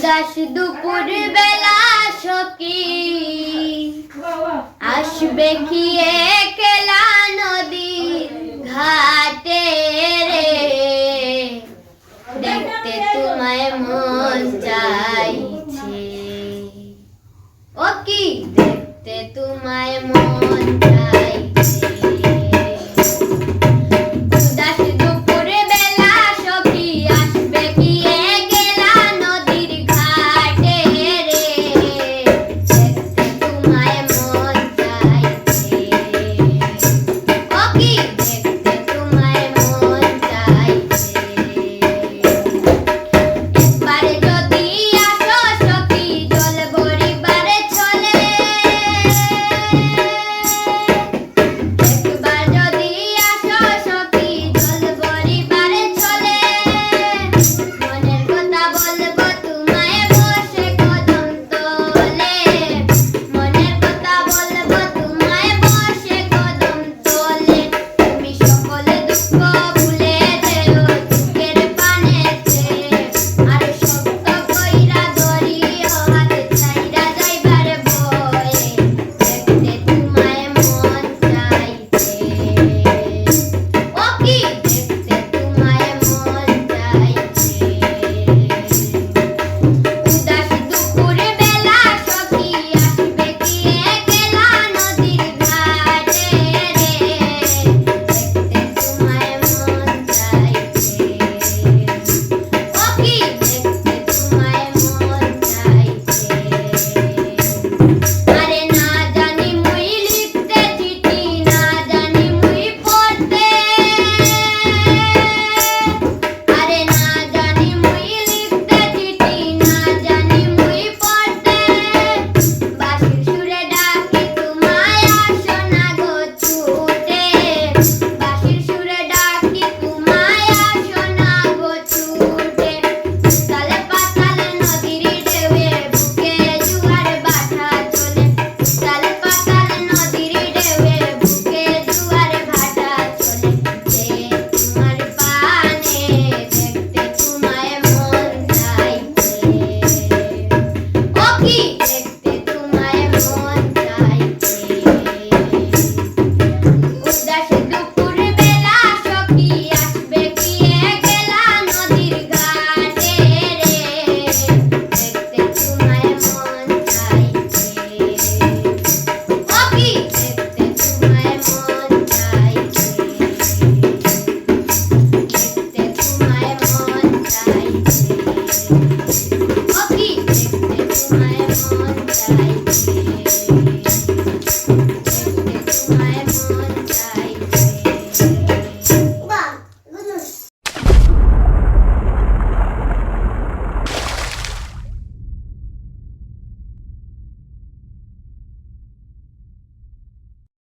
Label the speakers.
Speaker 1: উদাস দুপুর বেলা সখী আসবে কি একলা নদীর ঘাটে রে, দেখতে তোমায় মন চাইছে। ও কি দেখতে তোমায় মন চাইছে। উদাস দুপুর বেলা সখী আসবে কি একলা নদীর ঘাটে রে, দেখতে তোমায় মন চাইছে। ও কি দেখতে তোমায় মন চাইছে। একবারে যদি আসো সখী জল ভরিবারে চলে, একবার যদি আসো সখী জল ভরিবারে চলে, মনের কথা বলবো তোমায় বসে কদম তলে, মনের কথা বলবো তোমায় বসে কদম তলে। তুমি সকল দুঃখ ভুলে যেও চোখের পানেতে, আর শক্ত কইরা ধরিও হাত ছাইরা যাইবার ভয়ে, দেখতে তোমায় মন চাইছে। ও কি দেখতে তোমায় মন চাইছে। উদাস দুপুর বেলা সখী আসবে কি একলা নদীর ঘাটে রে, দেখতে তোমায় মন চাইছে। ও কি দেখতে তোমায় মন চাইছে। আরে না জানি মুই লিখতে চিঠি, না জানি মুই পড়তে, আরে না জানি মুই লিখতে চিঠি, না জানি মুই পড়তে, বাঁশির সুরে ডাকি তোমায় আসো না গো ছুটে, বাঁশির সুরে ডাকি তোমায় আসো না গো ছুটে। উতাল পাতাল নদীর ঢেউয়ে বুকে জোয়ার ভাটা চলে, উতাল পাতাল নদীর ঢেউয়ে বুকে জোয়ার ভাটা চলে। যে তোমার পানে দেখতে তোমায় মন চাইছে। ও কি দেখতে তোমায় মন চাইছে। উদাস দুপুর বেলা সখী আসবে কি একলা নদীর ঘাটে রে, দেখতে তোমায় মন চাইছে। ও কি দেখতে তোমায় মন চাইছে। দেখতে তোমায় মন চাইছে। ও কি দেখতে তোমায় মন চাইছে।